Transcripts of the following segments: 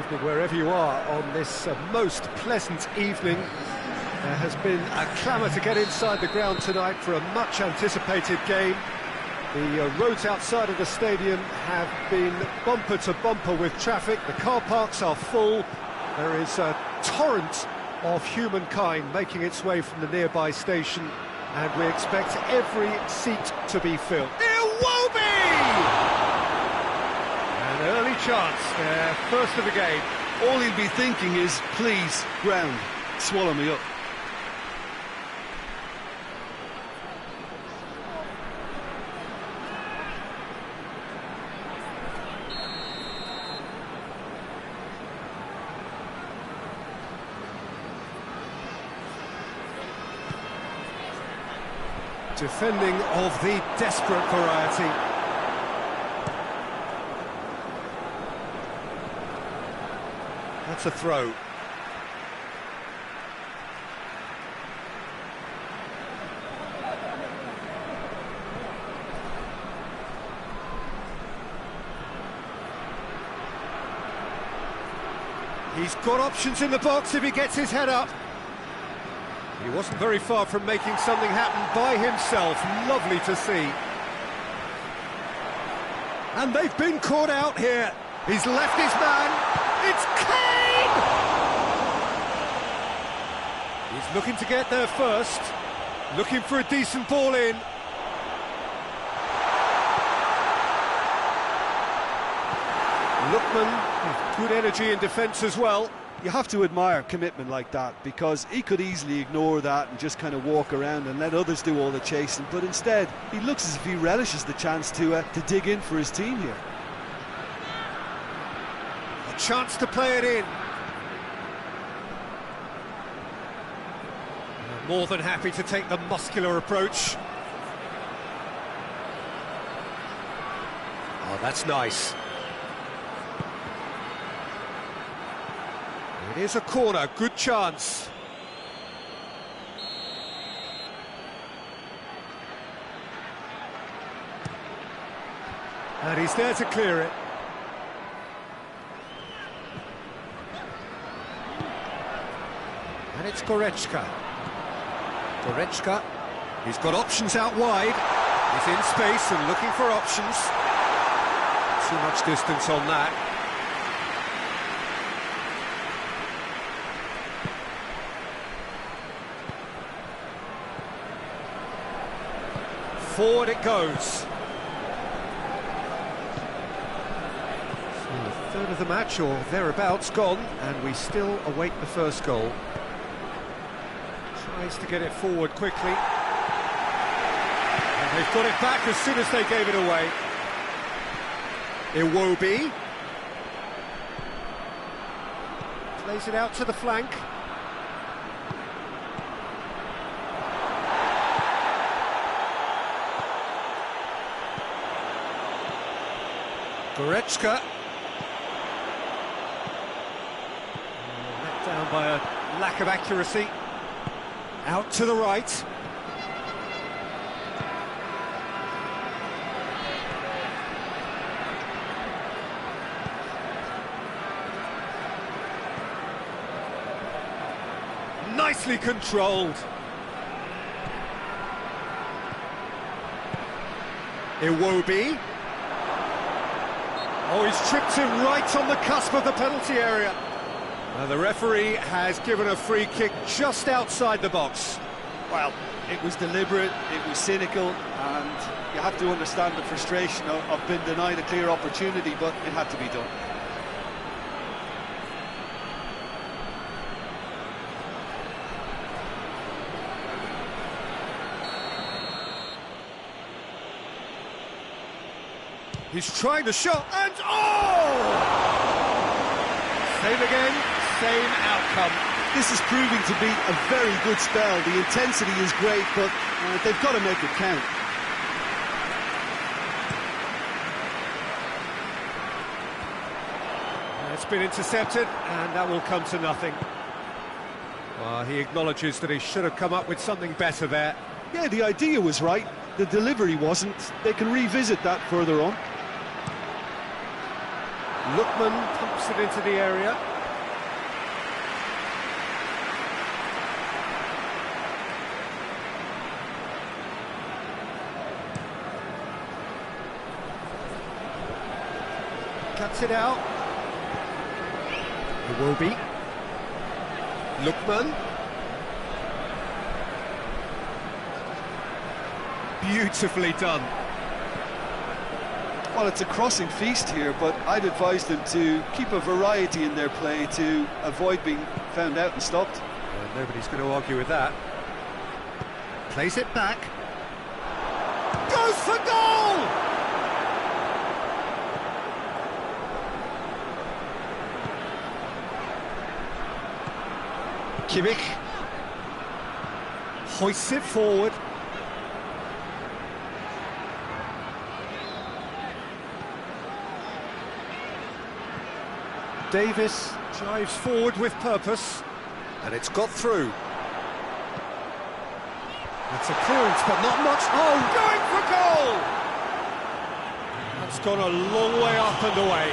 evening, wherever you are on this most pleasant evening. There has been a clamour to get inside the ground tonight for a much-anticipated game. The roads outside of the stadium have been bumper to bumper with traffic. The car parks are full. There is a torrent of humankind making its way from the nearby station, and we expect every seat to be filled. It will be! An early chance, their first of the game. All he'll be thinking is, please, ground, swallow me up. Defending of the desperate variety. That's a throw. He's got options in the box if he gets his head up. He wasn't very far from making something happen by himself. Lovely to see. And they've been caught out here. He's left his man. It's Kane! He's looking to get there first. Looking for a decent ball in. Lookman with good energy in defence as well. You have to admire commitment like that, because he could easily ignore that and just kind of walk around and let others do all the chasing, but instead he looks as if he relishes the chance to dig in for his team here. A chance to play it in. More than happy to take the muscular approach. Oh, that's nice. It is a corner, good chance. And he's there to clear it. And it's Goretzka. Goretzka, he's got options out wide. He's in space and looking for options. Too much distance on that. Forward it goes. So a third of the match or thereabouts gone, and we still await the first goal. Tries to get it forward quickly. And they've got it back as soon as they gave it away. Iwobi. Plays it out to the flank. Goretzka. Let down by a lack of accuracy. Out to the right. Nicely controlled. Iwobi. Oh, he's tripped him right on the cusp of the penalty area. The referee has given a free kick just outside the box. Well, it was deliberate, it was cynical, and you have to understand the frustration of being denied a clear opportunity, but it had to be done. He's trying the shot, and oh! Same again, same outcome. This is proving to be a very good spell. The intensity is great, but they've got to make it count. It's been intercepted, and that will come to nothing. Well, he acknowledges that he should have come up with something better there. Yeah, the idea was right, the delivery wasn't. They can revisit that further on. Lookman pumps lobs it into the area. Cuts it out. Iwobi. Lookman. Beautifully done. Well, it's a crossing feast here, but I'd advise them to keep a variety in their play to avoid being found out and stopped. Well, nobody's going to argue with that. Plays it back. Goes for goal! Kimmich hoists it forward. Davis drives forward with purpose, and it's got through. That's a clearance, but not much. Oh, going for goal! That's gone a long way up and away.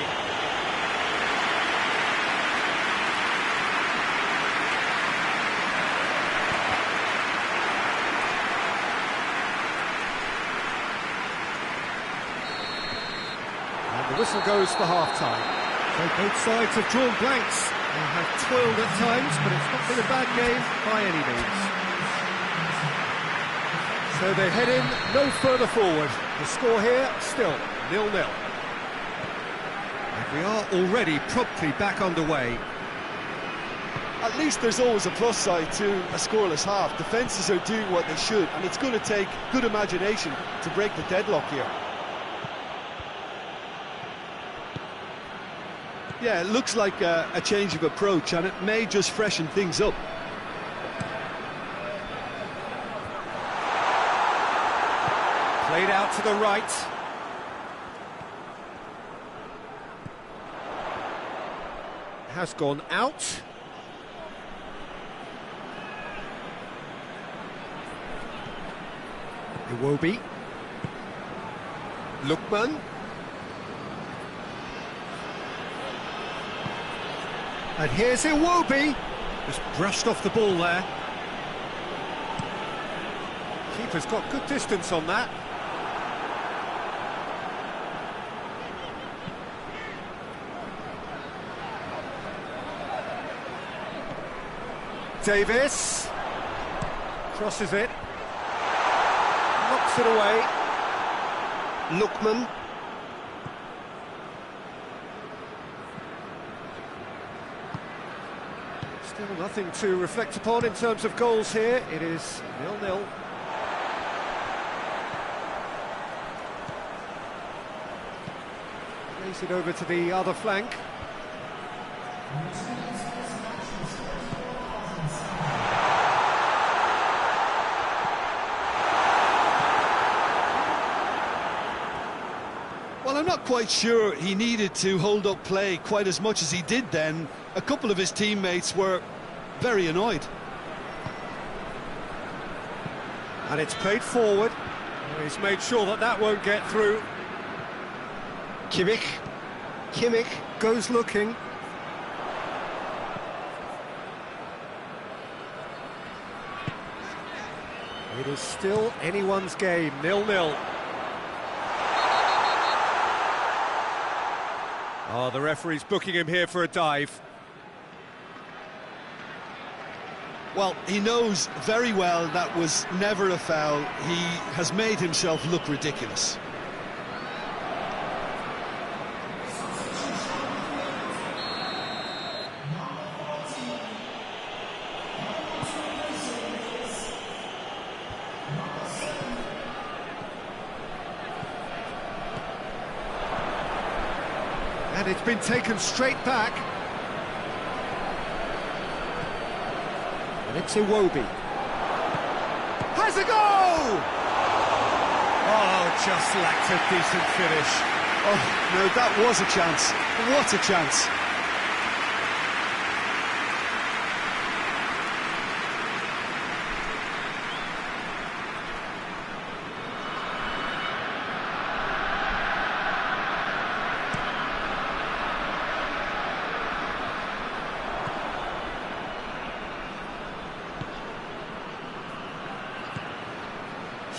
And the whistle goes for half-time. So both sides have drawn blanks. They have toiled at times, but it's not been a bad game by any means. So they head in no further forward. The score here, still 0-0. And we are already promptly back underway. At least there's always a plus side to a scoreless half. Defences are doing what they should, and it's going to take good imagination to break the deadlock here. Yeah, it looks like a change of approach, and it may just freshen things up. Played out to the right. Has gone out. Iwobi. Lookman. And here's Iwobi. Just brushed off the ball there. Keeper's got good distance on that. Davis crosses it, knocks it away. Lookman. Still nothing to reflect upon in terms of goals here. It is 0-0. Plays it over to the other flank. Well, I'm not quite sure he needed to hold up play quite as much as he did then. A couple of his teammates were very annoyed. And it's played forward. He's made sure that that won't get through. Kimmich goes looking. It is still anyone's game, 0-0. Oh, the referee's booking him here for a dive. Well, he knows very well that was never a foul. He has made himself look ridiculous. And it's been taken straight back. And it's Iwobi. Has a goal! Oh, just lacked a decent finish. Oh, no, that was a chance. What a chance.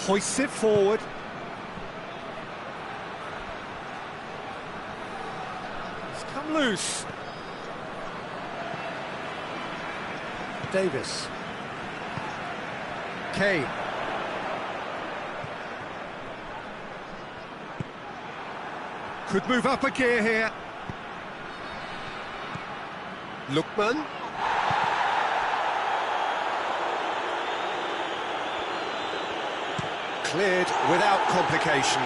Hoists it forward. It's come loose. Davis. Kane. Could move up a gear here. Lookman. Cleared without complication.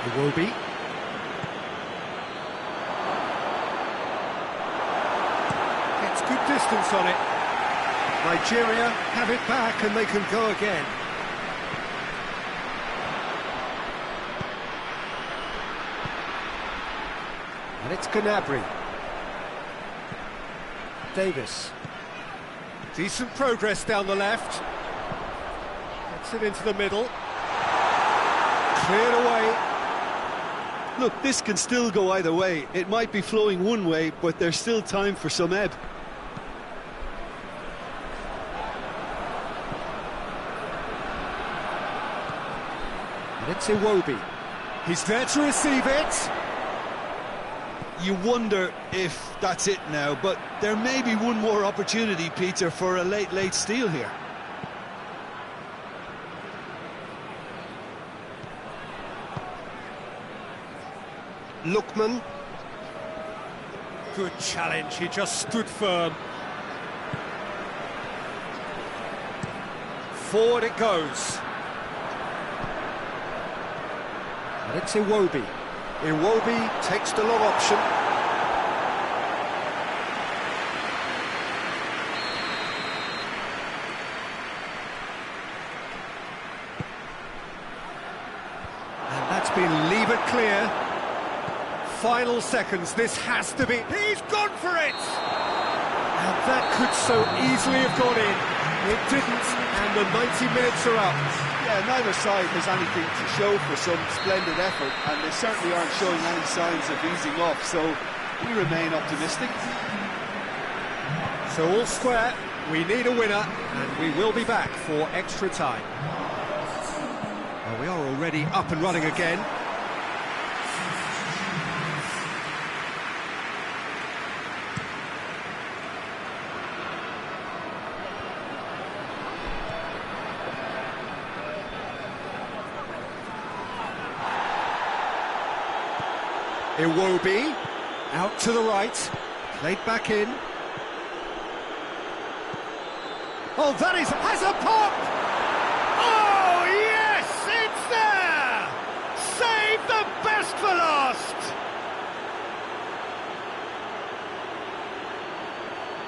Iwobi. Gets good distance on it. Nigeria have it back and they can go again. And it's Gnabry. Davis. Decent progress down the left. Gets it into the middle. Cleared away. Look, this can still go either way. It might be flowing one way, but there's still time for some ebb. And it's Iwobi. He's there to receive it. You wonder if that's it now, but there may be one more opportunity, Peter, for a late steal here. Lookman. Good challenge, he just stood firm. Forward it goes. And it's Iwobi. Iwobi takes the long option. And that's been levered clear. Final seconds, this has to be... He's gone for it! And that could so easily have gone in. It didn't, and the 90 minutes are up. Yeah, neither side has anything to show for some splendid effort, and they certainly aren't showing any signs of easing off, so we remain optimistic. So all square, we need a winner, and we will be back for extra time. Well, we are already up and running again. Iwobi, out to the right, played back in. Oh, that has a pop! Oh, yes, it's there! Save the best for last!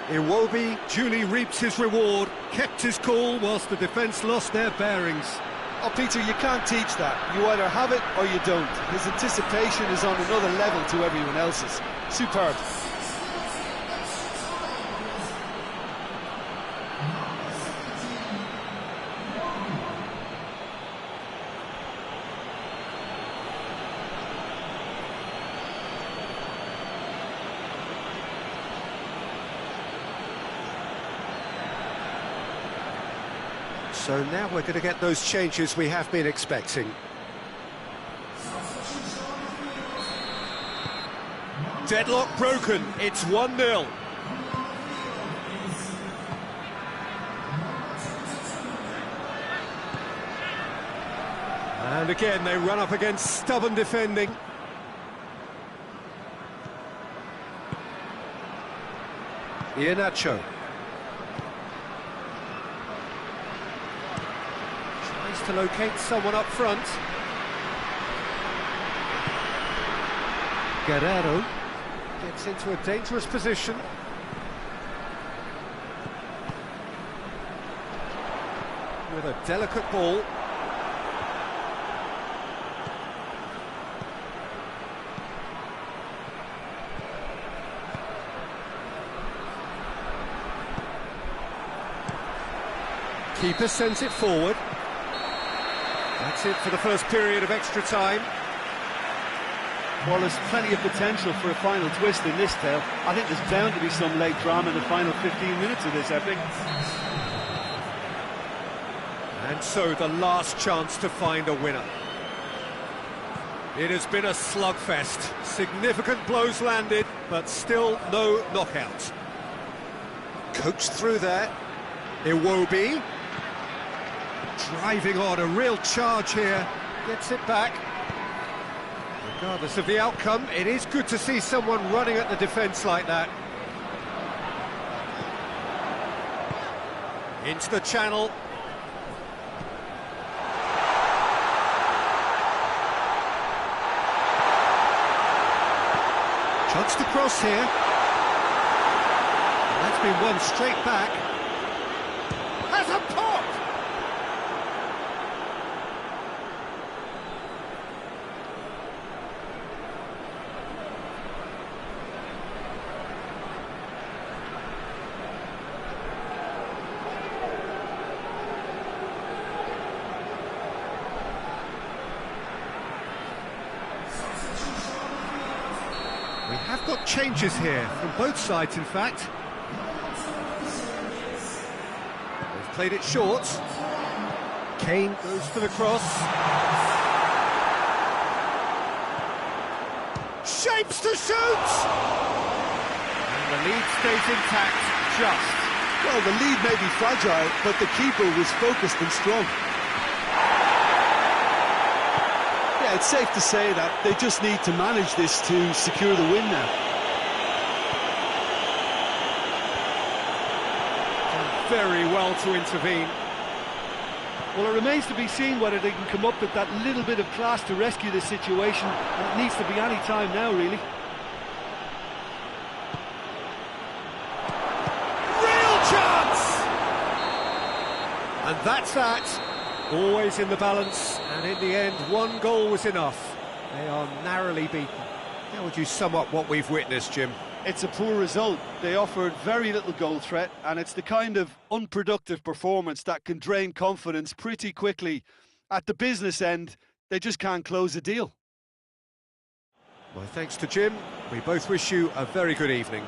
Iwobi duly reaps his reward, kept his cool whilst the defence lost their bearings. Oh, Peter, you can't teach that. You either have it or you don't. His anticipation is on another level to everyone else's. Superb. So now we're going to get those changes we have been expecting. Deadlock broken, it's 1-0. And again, they run up against stubborn defending. Iheanacho. To locate someone up front. Guerrero gets into a dangerous position. With a delicate ball. Keeper sends it forward. That's it for the first period of extra time. Well, there's plenty of potential for a final twist in this tale. I think there's bound to be some late drama in the final 15 minutes of this epic. And so the last chance to find a winner. It has been a slugfest. Significant blows landed, but still no knockout. Coaxed through there. Iwobi. Driving on, a real charge here. Gets it back. Regardless of the outcome, it is good to see someone running at the defence like that. Into the channel. Chance to cross here. And that's been won straight back. Has a pop! We have got changes here, from both sides in fact. They've played it short. Kane goes for the cross. Shapes to shoot! And the lead stays intact, just. Well, the lead may be fragile, but the keeper was focused and strong. Yeah, it's safe to say that they just need to manage this to secure the win now. Very well to intervene. Well, it remains to be seen whether they can come up with that little bit of class to rescue this situation, and it needs to be any time now, really. Real chance! And that's that. Always in the balance, and in the end, one goal was enough. They are narrowly beaten. How would you sum up what we've witnessed, Jim? It's a poor result. They offered very little goal threat, and it's the kind of unproductive performance that can drain confidence pretty quickly. At the business end, they just can't close a deal. My thanks to Jim. We both wish you a very good evening.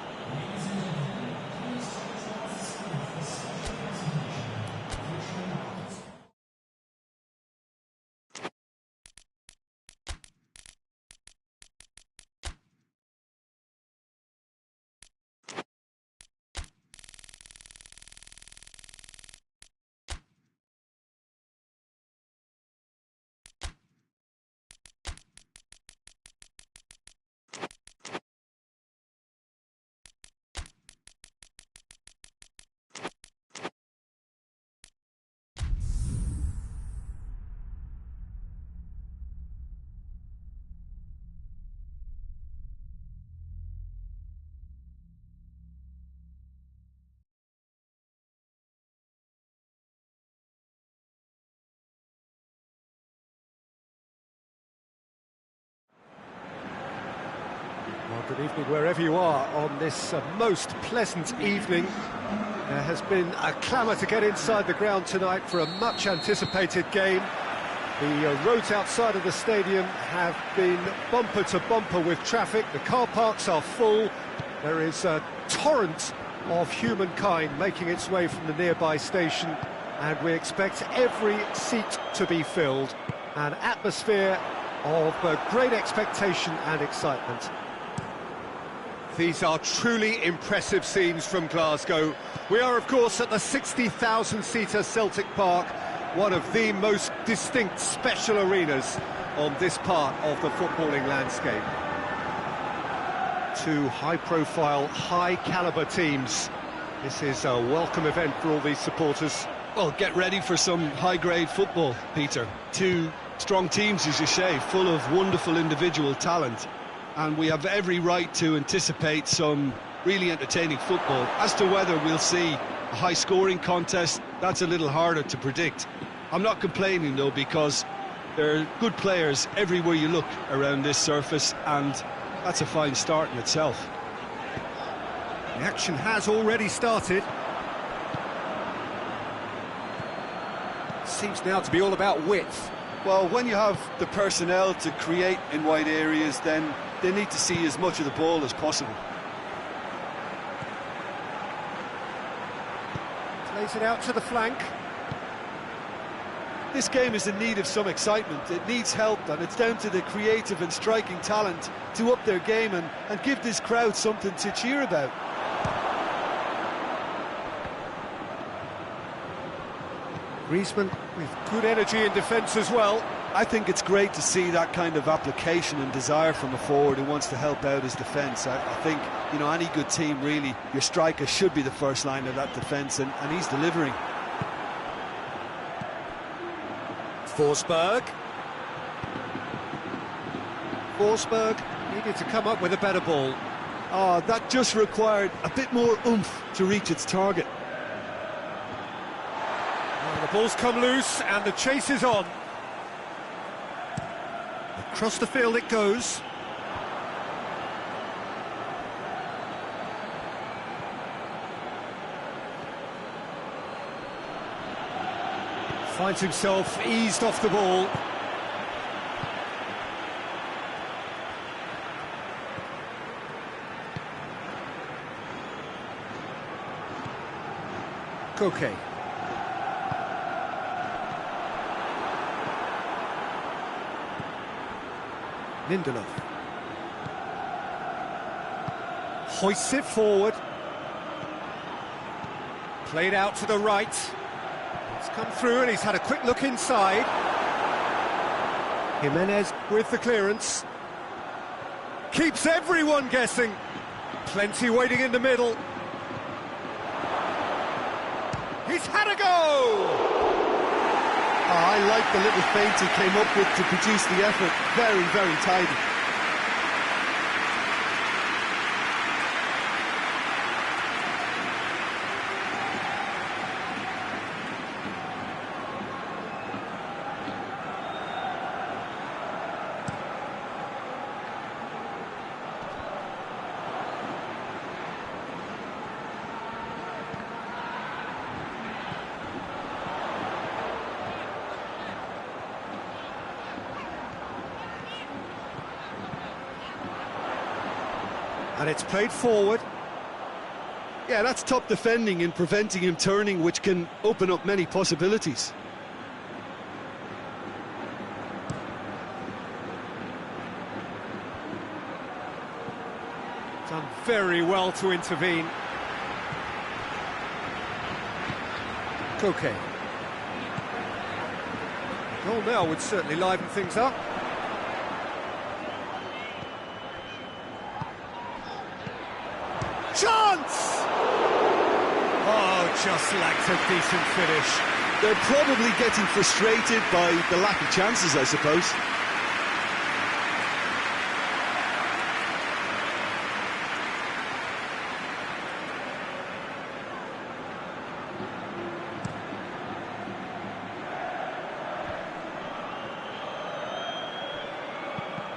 Well, good evening wherever you are on this most pleasant evening. There has been a clamour to get inside the ground tonight for a much anticipated game. The roads outside of the stadium have been bumper to bumper with traffic. The car parks are full. There is a torrent of humankind making its way from the nearby station, and we expect every seat to be filled. An atmosphere of great expectation and excitement. These are truly impressive scenes from Glasgow. We are, of course, at the 60,000-seater Celtic Park, one of the most distinct special arenas on this part of the footballing landscape. Two high-profile, high-caliber teams. This is a welcome event for all these supporters. Well, get ready for some high-grade football, Peter. Two strong teams, as you say, full of wonderful individual talent. And we have every right to anticipate some really entertaining football. As to whether we'll see a high-scoring contest, that's a little harder to predict. I'm not complaining, though, because there are good players everywhere you look around this surface, and that's a fine start in itself. The action has already started. Seems now to be all about width. Well, when you have the personnel to create in wide areas, then they need to see as much of the ball as possible. Plays it out to the flank. this game is in need of some excitement. It needs help, and it's down to the creative and striking talent to up their game and give this crowd something to cheer about. Griezmann with good energy in defence as well. I think it's great to see that kind of application and desire from a forward who wants to help out his defence. I think, you know, any good team, really, your striker should be the first line of that defence, and he's delivering. Forsberg needed to come up with a better ball. Oh, that just required a bit more oomph to reach its target. Well, the ball's come loose and the chase is on. Across the field it goes. Finds himself eased off the ball. Koke. Lindelof. Hoists it forward. Played out to the right. It's come through and he's had a quick look inside. Jimenez with the clearance. Keeps everyone guessing. Plenty waiting in the middle. He's had a go! I like the little feint he came up with to produce the effort. Very, very tidy. And it's played forward. Yeah, that's top defending and preventing him turning, which can open up many possibilities. Done very well to intervene. Koke. Goal now would certainly liven things up. Chance! Oh, just lacked a decent finish. They're probably getting frustrated by the lack of chances, I suppose.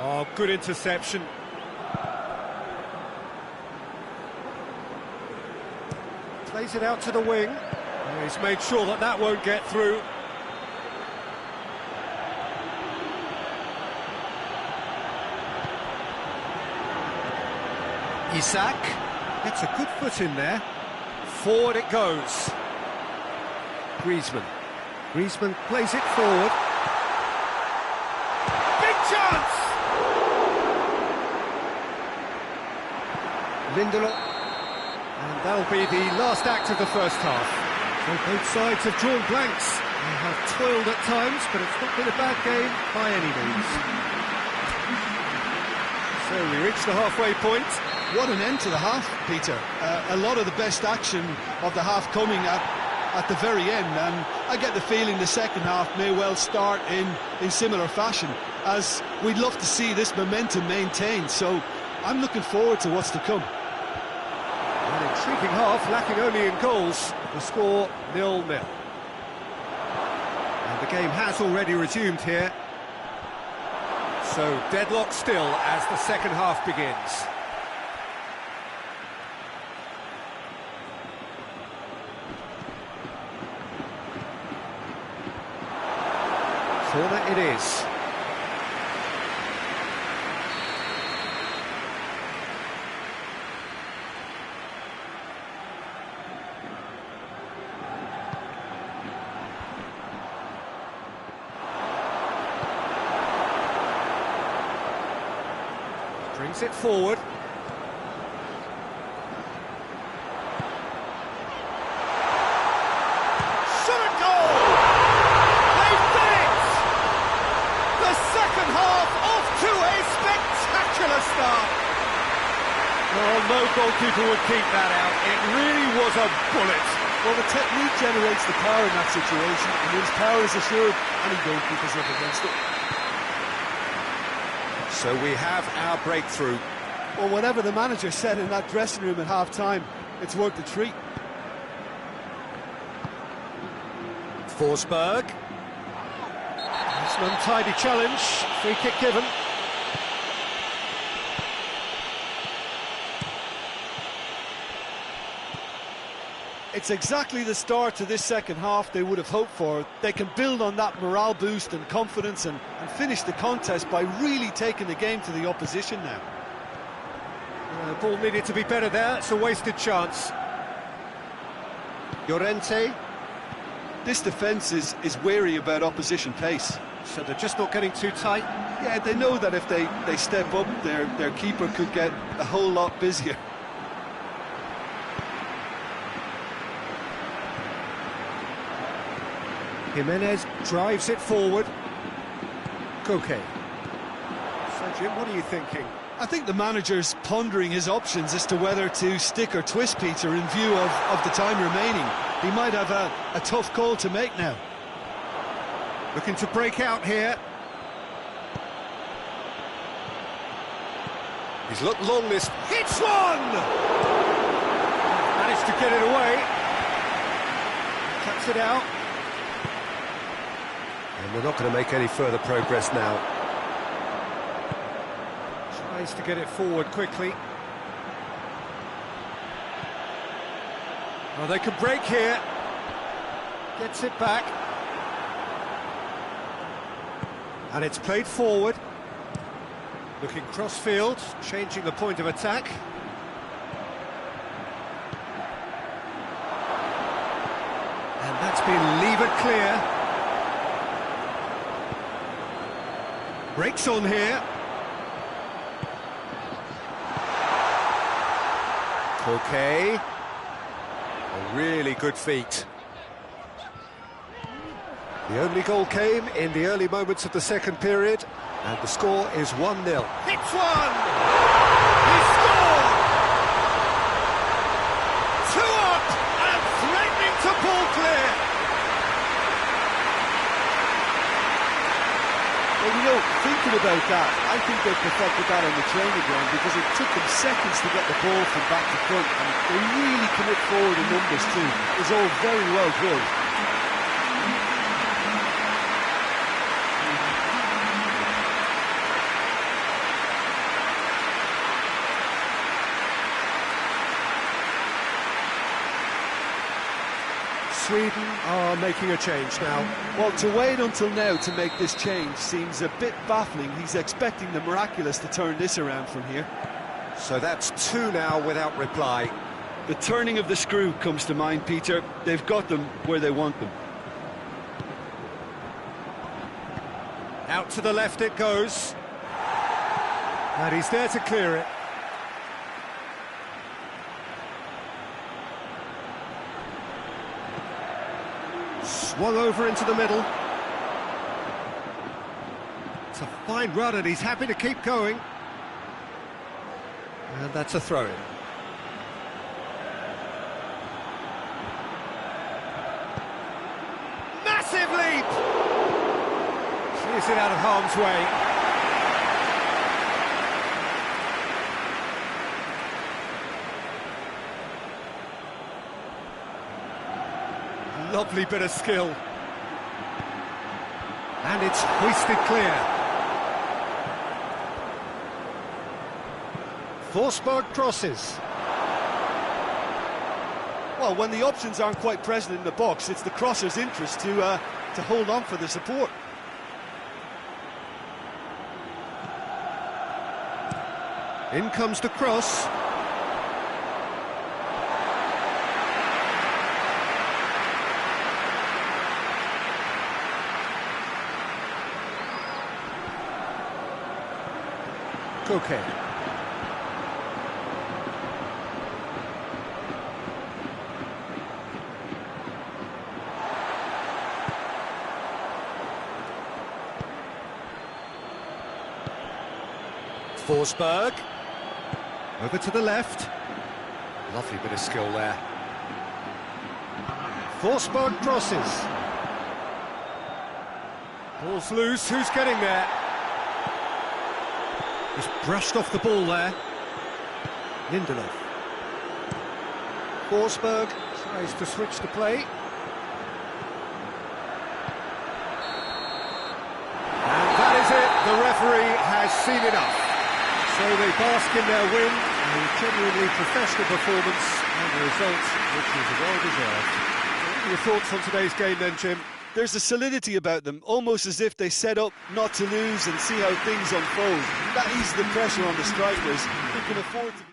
Oh, good interception. Plays it out to the wing. Oh, he's made sure that that won't get through. Isak gets a good foot in there. Forward it goes. Griezmann plays it forward. Big chance! Lindelof. And that'll be the last act of the first half. So both sides have drawn blanks. They have toiled at times, but it's not been a bad game by any means. So we reach the halfway point. What an end to the half, Peter. A lot of the best action of the half coming at the very end, and I get the feeling the second half may well start in similar fashion, as we'd love to see this momentum maintained. So I'm looking forward to what's to come. An intriguing half, lacking only in goals. The score 0-0. And the game has already resumed here. So deadlock still as the second half begins. Corner it is. Gets it forward. Shot a goal! They've done it! The second half off to a spectacular start. Oh, no goalkeeper would keep that out. It really was a bullet. Well, the technique generates the power in that situation, and once power is assured, any goalkeeper's up against it. So we have our breakthrough. Well, whatever the manager said in that dressing room at half-time, it's worth the treat. Forsberg. It's an untidy challenge. Free kick given. It's exactly the start to this second half they would have hoped for. They can build on that morale boost and confidence and finish the contest by really taking the game to the opposition now. Ball needed to be better there. It's a wasted chance. Llorente. This defence is wary about opposition pace. So they're just not getting too tight. Yeah, they know that if they step up, their keeper could get a whole lot busier. Jimenez drives it forward. Koke. So, Jim, what are you thinking? I think the manager's pondering his options as to whether to stick or twist Peter in view of the time remaining. He might have a tough call to make now. Looking to break out here. He's looked long this. Hits one! Managed to get it away. Cuts it out. And we're not going to make any further progress now. Tries to get it forward quickly. Well, they can break here. Gets it back. And it's played forward. Looking cross-field, changing the point of attack. And that's been levered clear. Breaks on here. Okay. A really good feat. The only goal came in the early moments of the second period, and the score is 1-0. Hits one! He scored! 2 up and threatening to pull clear. Well, you know, thinking about that, I think they perfected that on the training ground because it took them seconds to get the ball from back to front, and they really commit forward in numbers too. It was all very well drilled. Sweden are making a change now. Well, to wait until now to make this change seems a bit baffling. He's expecting the miraculous to turn this around from here. So that's 2 now without reply. The turning of the screw comes to mind, Peter. They've got them where they want them. Out to the left it goes. And he's there to clear it. Swung over into the middle. It's a fine run and he's happy to keep going. And that's a throw-in. Massive leap! Clears it out of harm's way. Lovely bit of skill. And it's hoisted clear. Forsberg crosses. Well, when the options aren't quite present in the box, it's the crosser's interest to hold on for the support. In comes the cross. Koke. Forsberg. Over to the left. Lovely bit of skill there. Forsberg crosses. Ball's loose, who's getting there? He's brushed off the ball there. Lindelof. Forsberg tries to switch the play. And that is it, the referee has seen enough. So they bask in their win, a genuinely professional performance, and the result which is well-deserved. What are your thoughts on today's game then, Jim? There's a solidity about them, almost as if they set up not to lose and see how things unfold. That eases the pressure on the strikers. They can afford to be...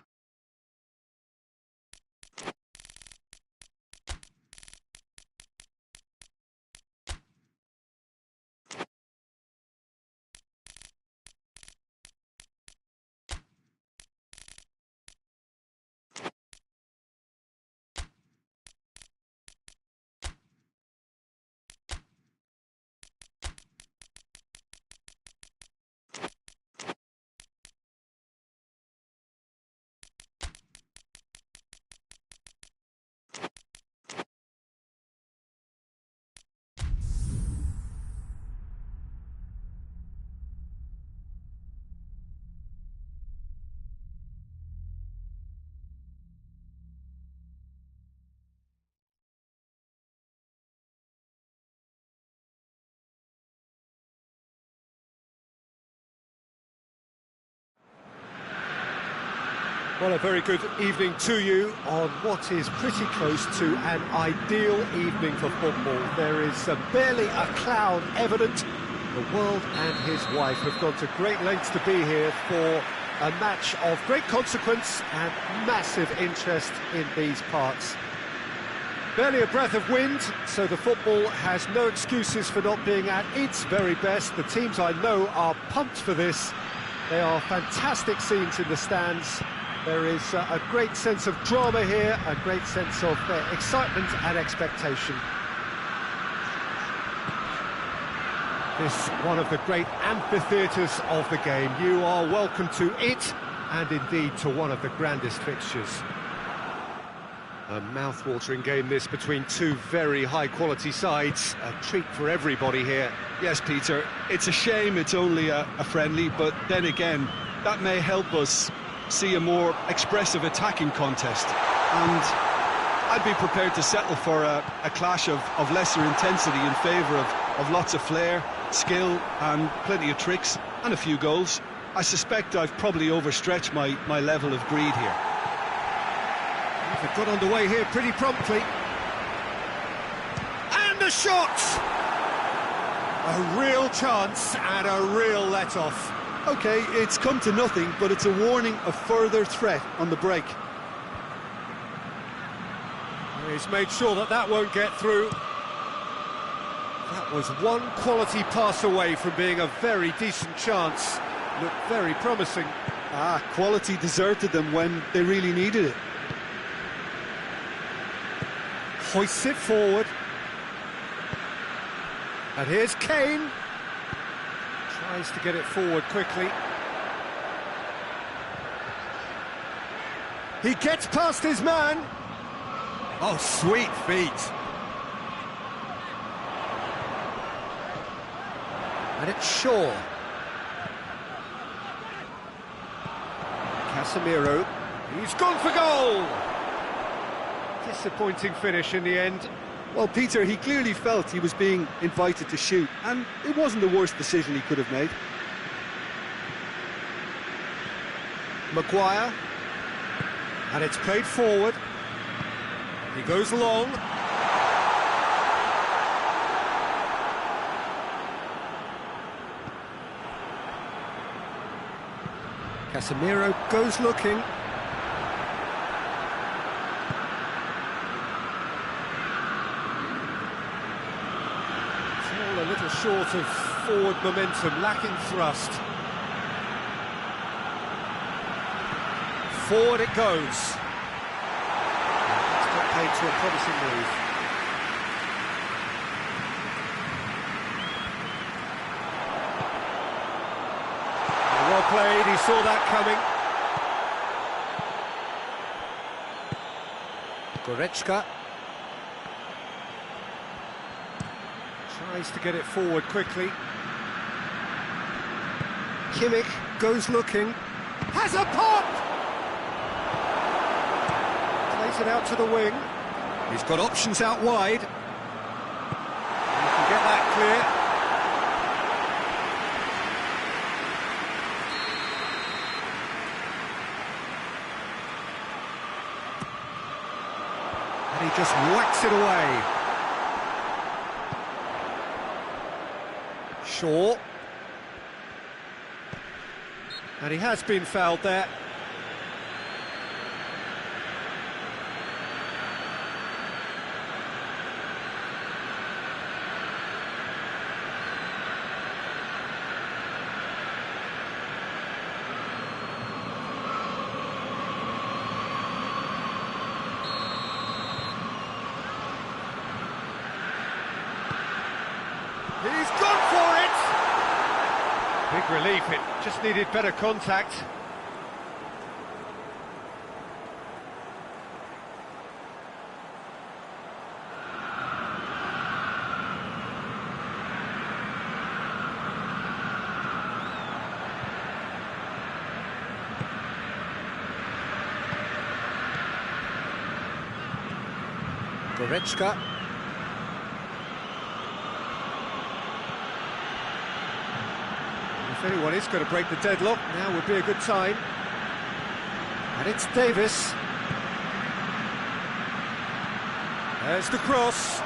Well, a very good evening to you on what is pretty close to an ideal evening for football. There is barely a cloud evident. The world and his wife have gone to great lengths to be here for a match of great consequence and massive interest in these parts. Barely a breath of wind, so the football has no excuses for not being at its very best. The teams I know are pumped for this. They are fantastic scenes in the stands. There is a great sense of drama here, a great sense of excitement and expectation. This one of the great amphitheatres of the game. You are welcome to it, and indeed to one of the grandest fixtures. A mouth-watering game this between two very high-quality sides. A treat for everybody here. Yes, Peter, it's a shame it's only a friendly, but then again, that may help us see a more expressive attacking contest, and I'd be prepared to settle for a clash of lesser intensity in favour of lots of flair, skill and plenty of tricks and a few goals. I suspect I've probably overstretched my level of greed here. They've got underway here pretty promptly. And a shot! A real chance and a real let-off. OK, it's come to nothing, but it's a warning of further threat on the break. He's made sure that won't get through. That was one quality pass away from being a very decent chance. Looked very promising. Quality deserted them when they really needed it. Hoists it forward. And here's Kane. Tries to get it forward quickly. He gets past his man. Oh, sweet feet. And it's Shaw. Casemiro. He's gone for goal. Disappointing finish in the end. Well, Peter, he clearly felt he was being invited to shoot, and it wasn't the worst decision he could have made. Maguire. And it's played forward. He goes long. Casemiro goes looking. It's all a little short of forward momentum, lacking thrust. Forward it goes. It's got played to a promising move. Well played, he saw that coming. Goretzka tries to get it forward quickly. Kimmich goes looking, has a pop! Plays it out to the wing. He's got options out wide. He can get that clear. And he just whacks it away. Shaw. And he has been fouled there. He's gone for it! Big relief, it just needed better contact. Goretzka. If anyone is going to break the deadlock, now would be a good time. And it's Davis. There's the cross.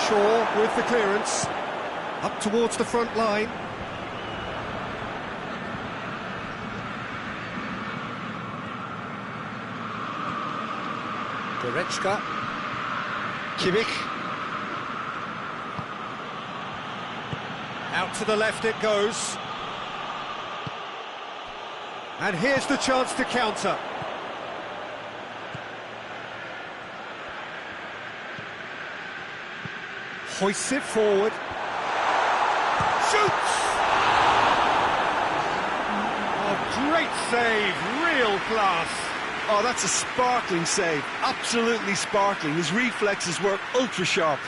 Shaw with the clearance. Up towards the front line. Goretzka. Kimmich. Out to the left it goes. And here's the chance to counter. Hoists it forward. Shoots! Oh, great save, real class. Oh, that's a sparkling save, absolutely sparkling. His reflexes were ultra sharp.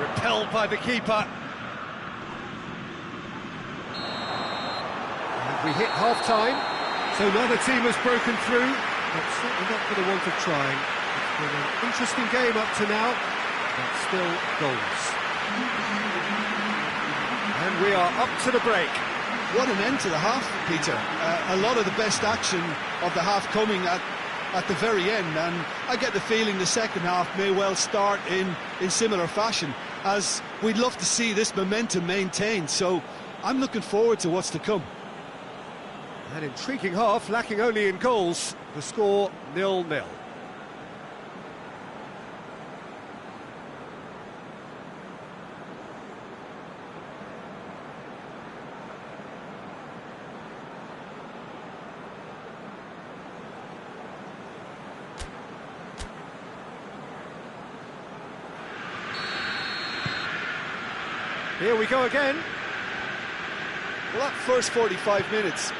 Repelled by the keeper. And we hit half-time, so neither team has broken through, but certainly not for the want of trying. It's been an interesting game up to now, but still goals. And we are up to the break. What an end to the half, Peter. A lot of the best action of the half coming at the very end, and I get the feeling the second half may well start in similar fashion, as we'd love to see this momentum maintained, so I'm looking forward to what's to come. An intriguing half, lacking only in goals. The score 0-0. Here we go again. Well, that first 45 minutes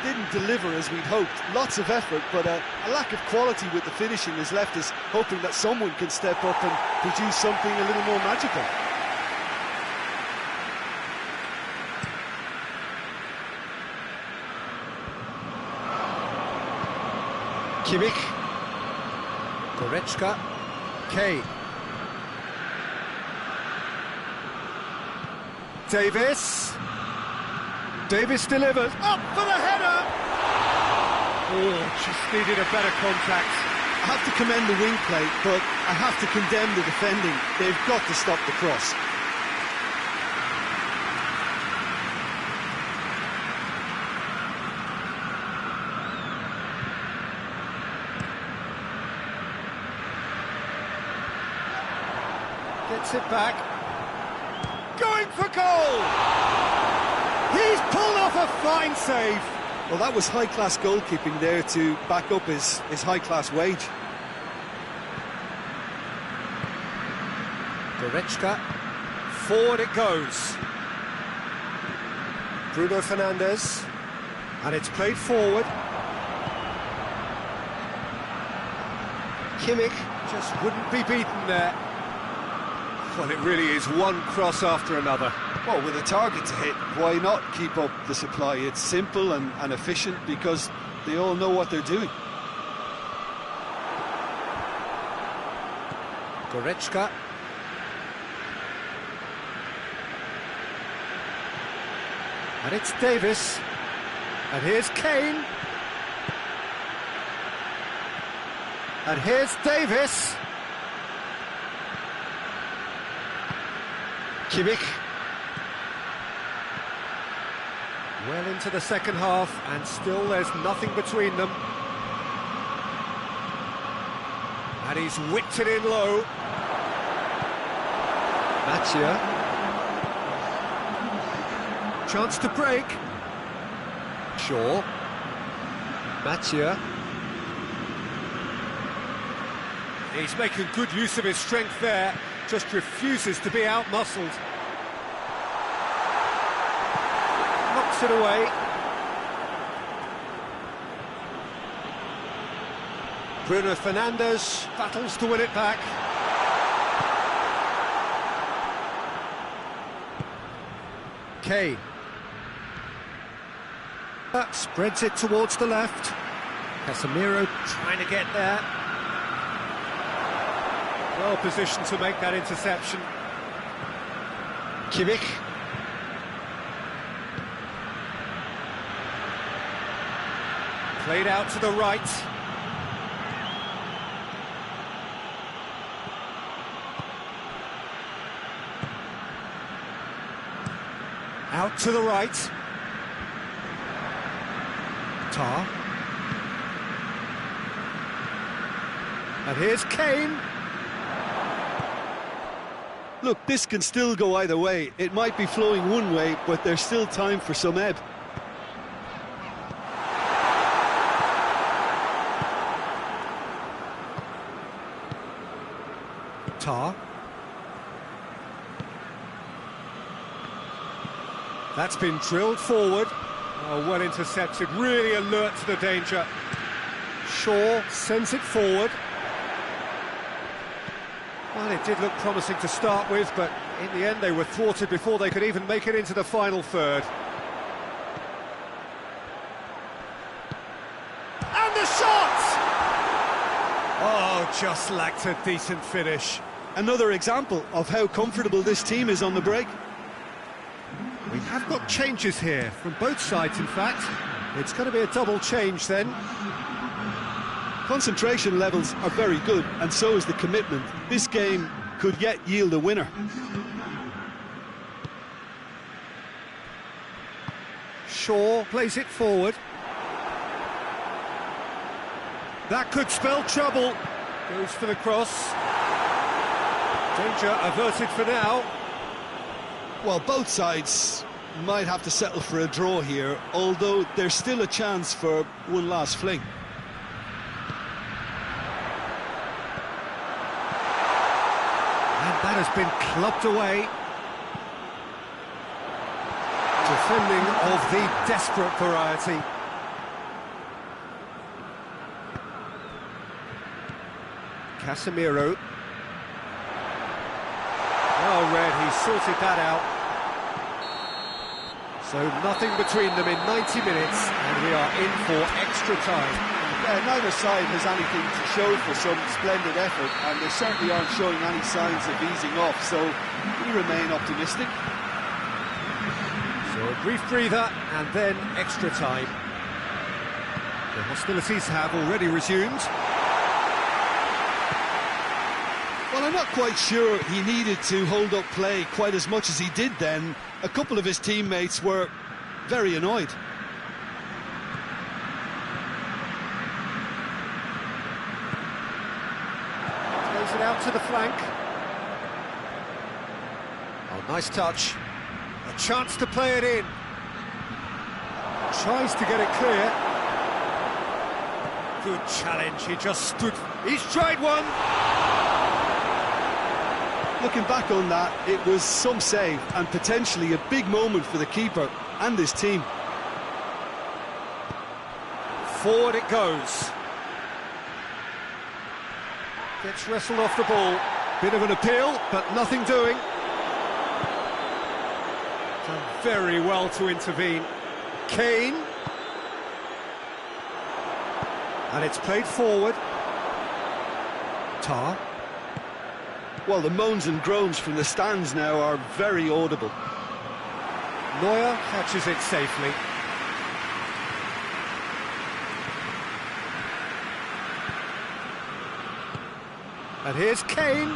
didn't deliver as we'd hoped. Lots of effort, but a lack of quality with the finishing has left us hoping that someone can step up and produce something a little more magical. Kimmich. Goretzka. Kane. Davis. Davis delivers. Up for the header! Oh, just needed a better contact. I have to commend the wing play, but I have to condemn the defending. They've got to stop the cross. Gets it back. Going for goal! He's pulled off a fine save. Well, that was high-class goalkeeping there to back up his high-class wage. Goretzka, forward it goes. Bruno Fernandes, and it's played forward. Kimmich just wouldn't be beaten there. Well, it really is one cross after another. Well, with a target to hit, why not keep up the supply? It's simple and efficient because they all know what they're doing. Goretzka. And it's Davis. And here's Kane. And here's Davis. Kimmich. Well into the second half, and still there's nothing between them. And he's whipped it in low. Mathieu. Chance to break. Shaw. Mathieu. He's making good use of his strength there, just refuses to be out-muscled. Knocks it away. Bruno Fernandes battles to win it back. Kane. Spreads it towards the left. Casemiro trying to get there. Well positioned to make that interception. Kimmich. Played out to the right. Out to the right. Tar. And here's Kane. Look, this can still go either way. It might be flowing one way, but there's still time for some ebb. Tar. That's been drilled forward. Oh, well intercepted, really alert to the danger. Shaw sends it forward. Well, it did look promising to start with, but in the end they were thwarted before they could even make it into the final third. And the shot! Oh, just lacked a decent finish. Another example of how comfortable this team is on the break. We have got changes here, from both sides in fact. It's going to be a double change then. Concentration levels are very good, and so is the commitment. This game could yet yield a winner. Shaw plays it forward. That could spell trouble. Goes for the cross. Danger averted for now. Well, both sides might have to settle for a draw here, although there's still a chance for one last fling. And that has been clubbed away. Defending of the desperate variety. Casemiro. Well read, he sorted that out. So nothing between them in 90 minutes, and we are in for extra time. Yeah, neither side has anything to show for some splendid effort, and they certainly aren't showing any signs of easing off, so we remain optimistic. So a brief breather, and then extra time. The hostilities have already resumed. Well, I'm not quite sure he needed to hold up play quite as much as he did then. A couple of his teammates were very annoyed. Throws it out to the flank. Oh, nice touch. A chance to play it in. Tries to get it clear. Good challenge, he just stood... He's tried one! Looking back on that, it was some save and potentially a big moment for the keeper and his team. Forward it goes. Gets wrestled off the ball. Bit of an appeal, but nothing doing. Done very well to intervene. Kane. And it's played forward. Tar. Well, the moans and groans from the stands now are very audible. Neuer catches it safely. And here's Kane.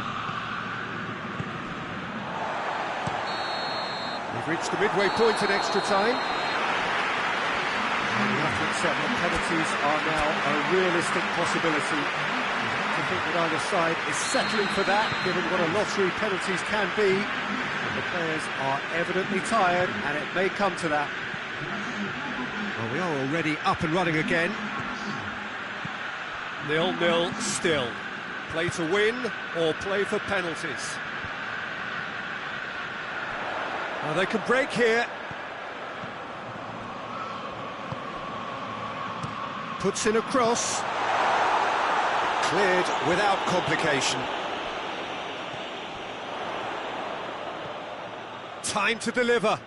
We've reached the midway point in extra time. And we have to accept that penalties are now a realistic possibility. I think that either side is settling for that, given what a lottery penalties can be. The players are evidently tired, and it may come to that. Well, we are already up and running again. 0-0 still. Play to win or play for penalties. Now they can break here. Puts in a cross. Cleared without complication. Time to deliver.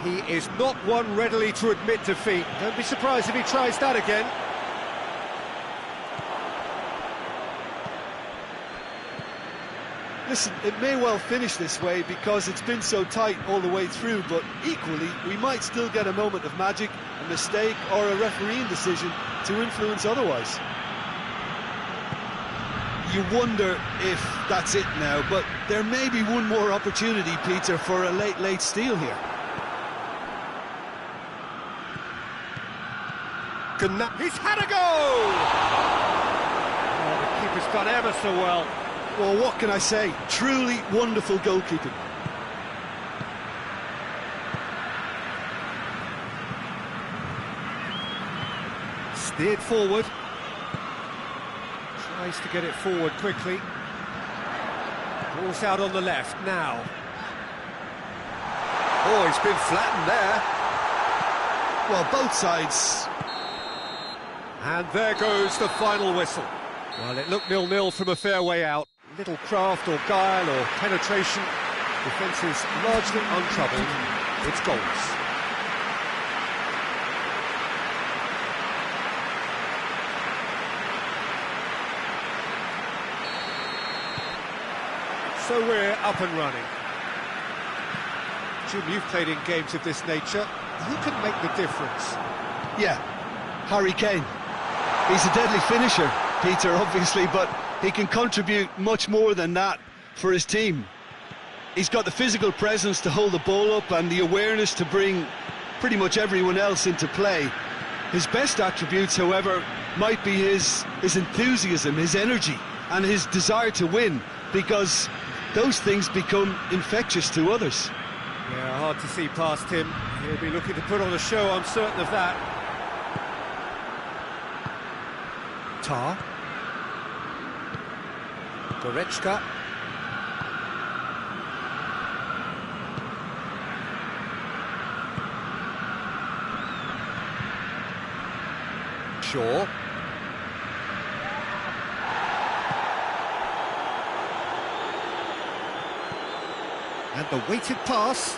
He is not one readily to admit defeat. Don't be surprised if he tries that again. Listen, it may well finish this way because it's been so tight all the way through, but equally, we might still get a moment of magic, a mistake or a refereeing decision to influence otherwise. You wonder if that's it now, but there may be one more opportunity, Peter, for a late steal here. He's had a go! Oh, the keeper's done ever so well. Well, what can I say? Truly wonderful goalkeeping. Steered forward. Tries to get it forward quickly. Ball's out on the left now. Oh, he's been flattened there. Well, both sides. And there goes the final whistle. Well, it looked 0-0 from a fair way out. Little craft or guile or penetration. Defence is largely untroubled. It's goals. So we're up and running. Jim, you've played in games of this nature. Who can make the difference? Yeah, Harry Kane. He's a deadly finisher, Peter, obviously, but he can contribute much more than that for his team. He's got the physical presence to hold the ball up and the awareness to bring pretty much everyone else into play. His best attributes, however, might be his enthusiasm, his energy, and his desire to win, because those things become infectious to others. Yeah, hard to see past him. He'll be looking to put on a show, I'm certain of that. Tar. Goretzka. Shaw. And the weighted pass.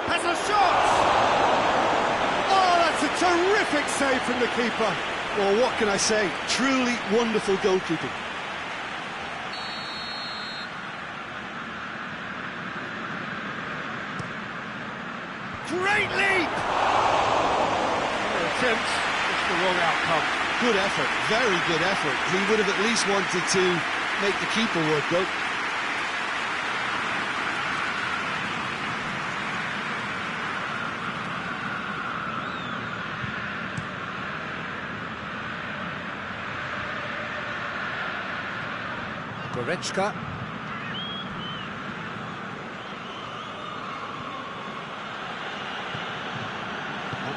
Has a shot! Oh, that's a terrific save from the keeper. Well, what can I say? Truly wonderful goalkeeping. Great leap! Attempts, just the wrong outcome. Good effort, very good effort. He would have at least wanted to make the keeper work, though. Goretzka.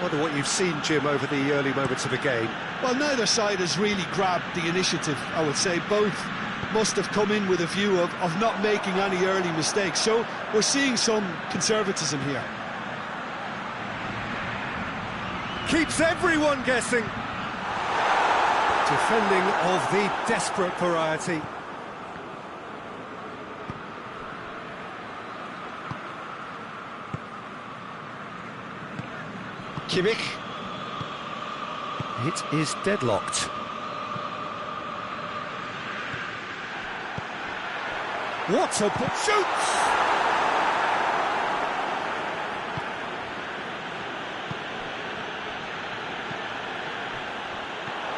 Wonder what you've seen, Jim, over the early moments of the game. Well, neither side has really grabbed the initiative, I would say. Both must have come in with a view of not making any early mistakes. So we're seeing some conservatism here. Keeps everyone guessing. Defending of the desperate variety. Kimmich. It is deadlocked. What a shoots!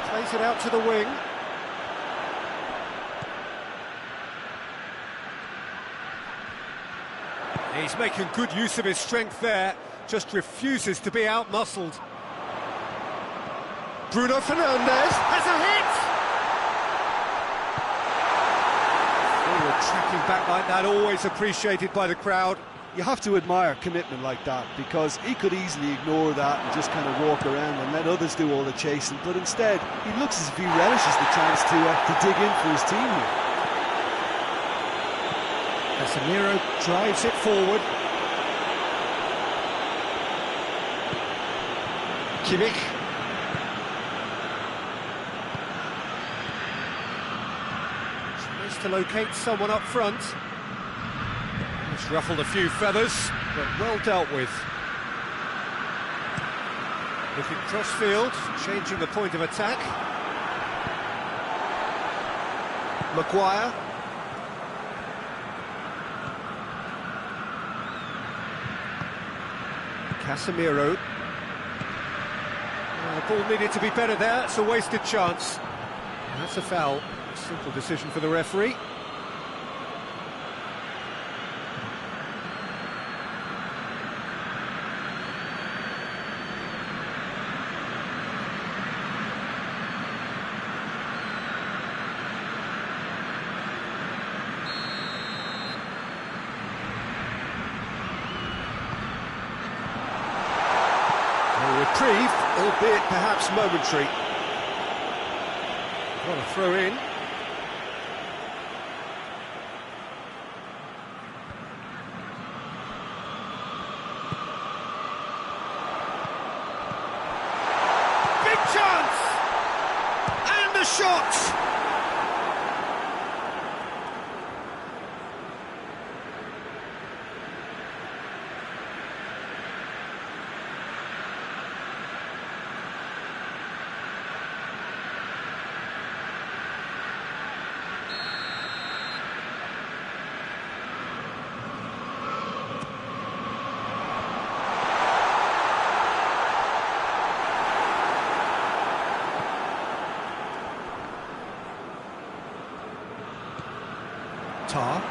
Plays it out to the wing. He's making good use of his strength there. Just refuses to be out-muscled. Bruno Fernandes has a hit! Forward tracking back like that, always appreciated by the crowd. You have to admire commitment like that, because he could easily ignore that and just kind of walk around and let others do all the chasing, but instead he looks as if he relishes the chance to dig in for his team here. Casemiro drives it forward. Kimmich. Tries to locate someone up front. It's ruffled a few feathers, but well dealt with. Looking cross-field, changing the point of attack. Maguire. Casemiro. The ball needed to be better there, it's a wasted chance. And that's a foul. Simple decision for the referee. Reprieve, albeit perhaps momentary. What a throw in. Big chance! And the shot! Tar.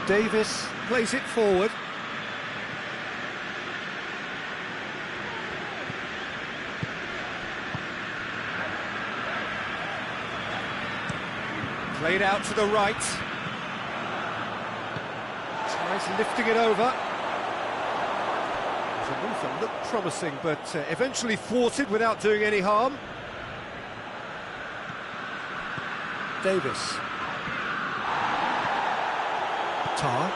Davis plays it forward. Played out to the right. Tries lifting it over. The move that looked promising, but eventually thwarted without doing any harm. Davis. Tar.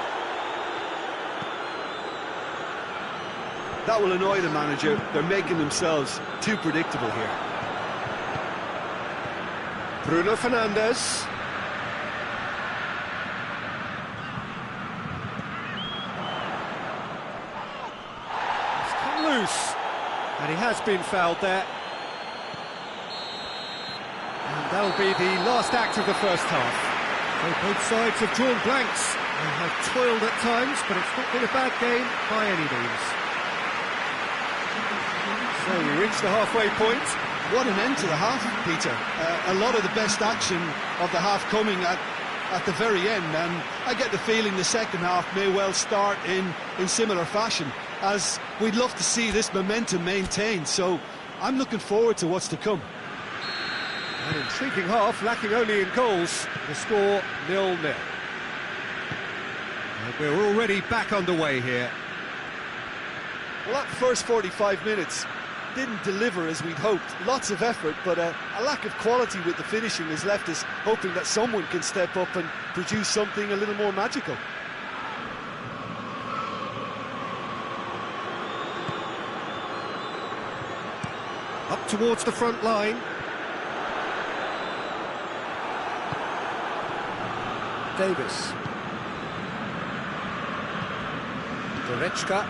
That will annoy the manager. They're making themselves too predictable here. Bruno Fernandes. He's come loose, and he has been fouled there. And that'll be the last act of the first half. So both sides have drawn blanks. They have toiled at times, but it's not been a bad game by any means. So we reach the halfway point. What an end to the half, Peter. A lot of the best action of the half coming at the very end, and I get the feeling the second half may well start in similar fashion, as we'd love to see this momentum maintained. So I'm looking forward to what's to come. An intriguing half, lacking only in goals. The score 0-0. And we're already back underway here. Well, that first 45 minutes didn't deliver as we'd hoped. Lots of effort, but a lack of quality with the finishing has left us hoping that someone can step up and produce something a little more magical. Up towards the front line. Davis. Goretzka.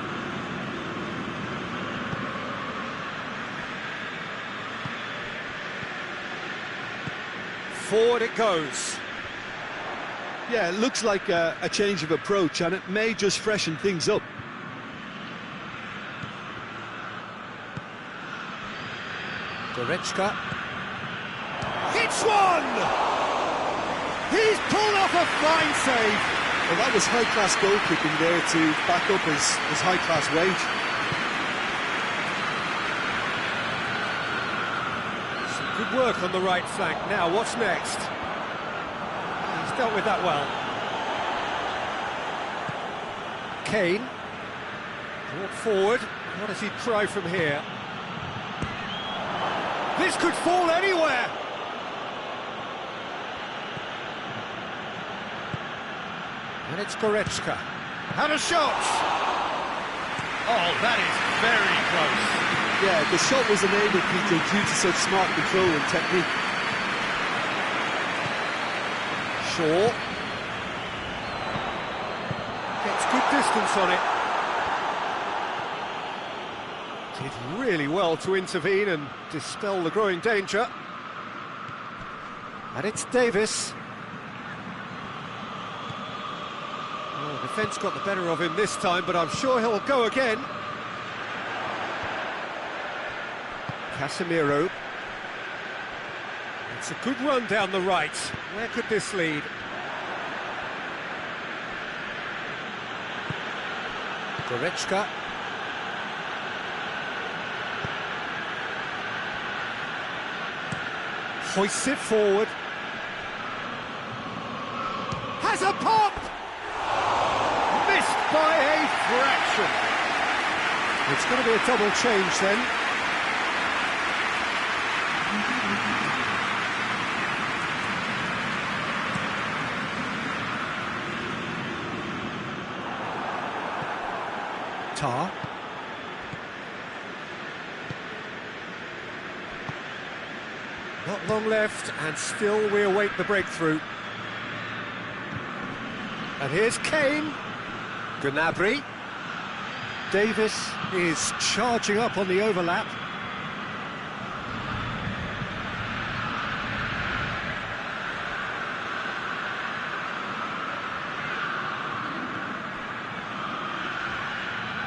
Forward it goes. Yeah, it looks like a change of approach, and it may just freshen things up. Goretzka. Hits one! He's pulled off a fine save. Well, that was high-class goalkeeping there to back up his high-class wage. Some good work on the right flank. Now, what's next? He's dealt with that well. Kane. Brought forward. What does he try from here? This could fall anywhere! And it's Goretzka. Had a shot! Oh, that is very close. Yeah, the shot was enabled, Peter, due to such smart control and technique. Shaw. Gets good distance on it. Did really well to intervene and dispel the growing danger. And it's Davis. Oh, the defence got the better of him this time, but I'm sure he'll go again. Casemiro. It's a good run down the right. Where could this lead? Goretzka. Hoists it forward. Has a pop! Missed by a fraction. It's going to be a double change then. Tar. Not long left, and still we await the breakthrough. And here's Kane. Gnabry. Davis is charging up on the overlap.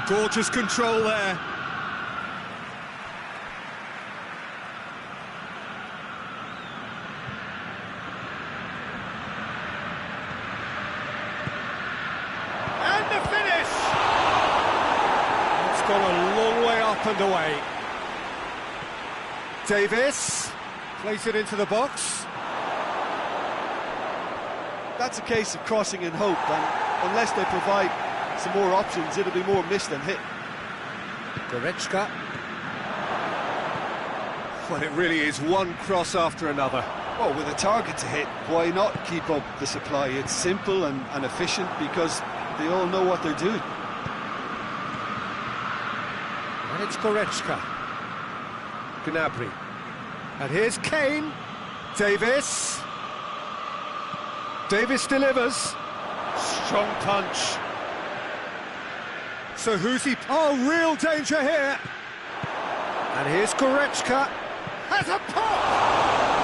Gorgeous control there. And the finish! It's gone a long way up and away. Davis plays it into the box. That's a case of crossing in hope, and unless they provide some more options, it'll be more miss than hit. Goretzka. Well, it really is one cross after another. Well, with a target to hit, why not keep up the supply? It's simple and efficient because they all know what they're doing. And it's Goretzka. Gnabry. And here's Kane. Davis. Davis delivers. Strong punch. So who's he? Oh, real danger here. And here's Goretzka. Has a pop!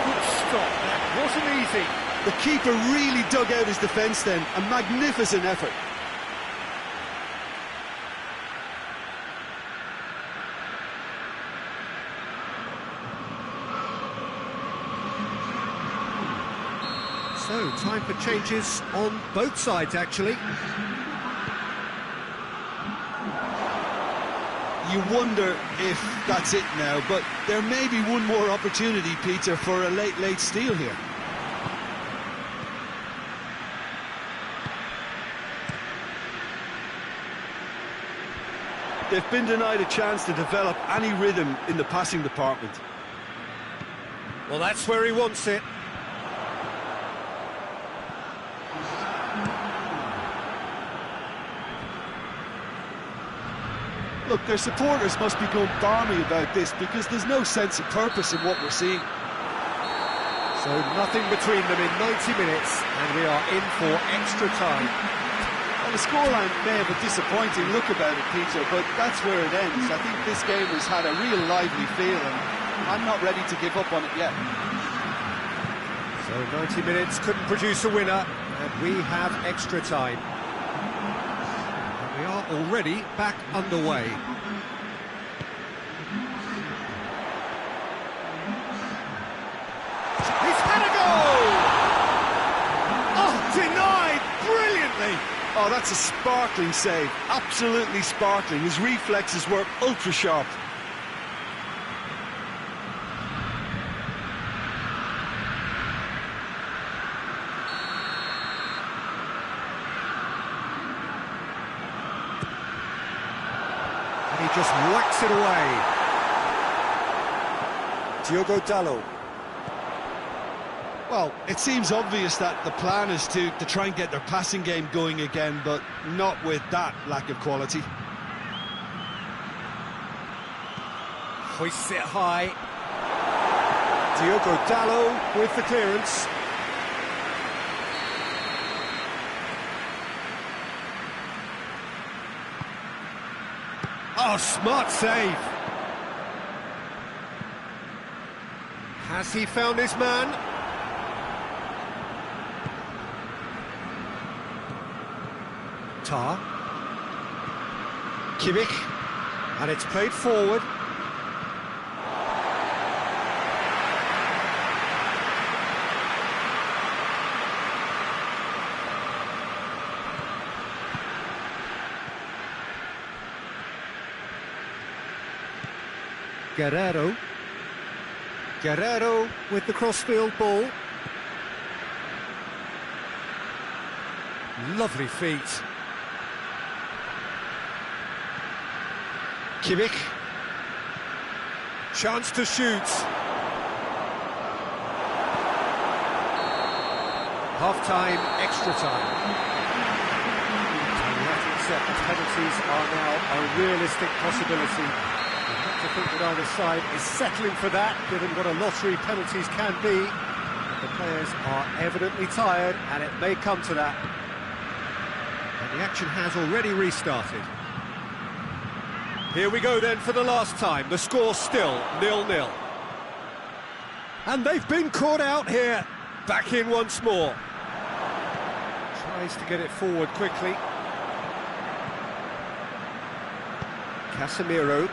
Good stop, that wasn't easy. The keeper really dug out his defence then. A magnificent effort. So, time for changes on both sides, actually. You wonder if that's it now, but there may be one more opportunity, Peter, for a late steal here. They've been denied a chance to develop any rhythm in the passing department. Well, that's where he wants it. Look, their supporters must be going balmy about this because there's no sense of purpose in what we're seeing. So nothing between them in 90 minutes, and we are in for extra time. Well, the scoreline may have a disappointing look about it, Peter, but that's where it ends. I think this game has had a real lively feel, and I'm not ready to give up on it yet. So 90 minutes couldn't produce a winner, and we have extra time. And we are already back underway. He's had a goal! Oh, denied brilliantly! Oh, that's a sparkling save. Absolutely sparkling. His reflexes were ultra sharp. And he just whacks it away. Diogo Dalot. Well, it seems obvious that the plan is to try and get their passing game going again, but not with that lack of quality. Hoists it high. Diogo Dalot with the clearance. Oh, smart save. Has he found his man? Tar. Kimmich. And it's played forward. Guerrero with the crossfield ball. Lovely feet. Kimmich. Chance to shoot. Half-time, extra time. And we have to accept that penalties are now a realistic possibility. You have to think that either side is settling for that, given what a lottery penalties can be. The players are evidently tired, and it may come to that. And the action has already restarted. Here we go then for the last time. The score's still 0-0. And they've been caught out here. Back in once more. Tries to get it forward quickly. Casemiro.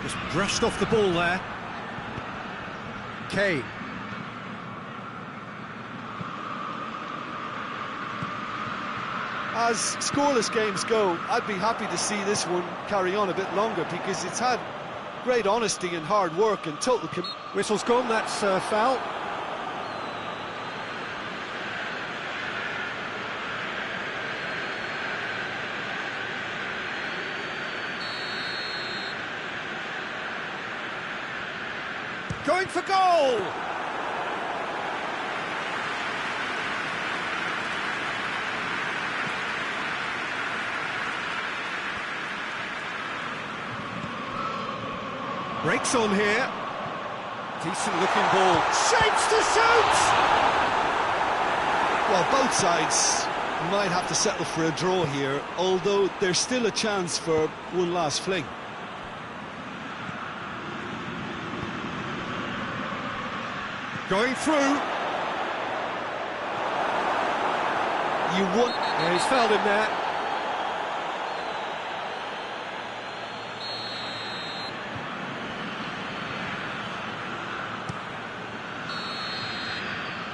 Just brushed off the ball there. Kane. As scoreless games go, I'd be happy to see this one carry on a bit longer because it's had great honesty and hard work and total... Whistle's gone, that's foul. Going for goal! Breaks on here. Decent looking ball. Shapes to shoot! Well, both sides might have to settle for a draw here, although there's still a chance for one last fling. Going through. Yeah, he's fouled him there.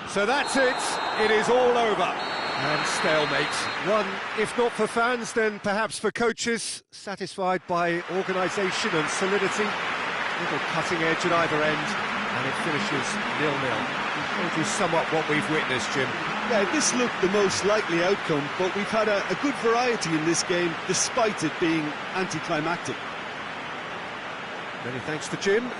So that's it. It is all over. And stalemate. One, if not for fans, then perhaps for coaches, satisfied by organisation and solidity. Little cutting edge at either end, and it finishes 0-0. Told you sum up what we've witnessed, Jim. Yeah, this looked the most likely outcome, but we've had a good variety in this game, despite it being anticlimactic. Many thanks to Jim.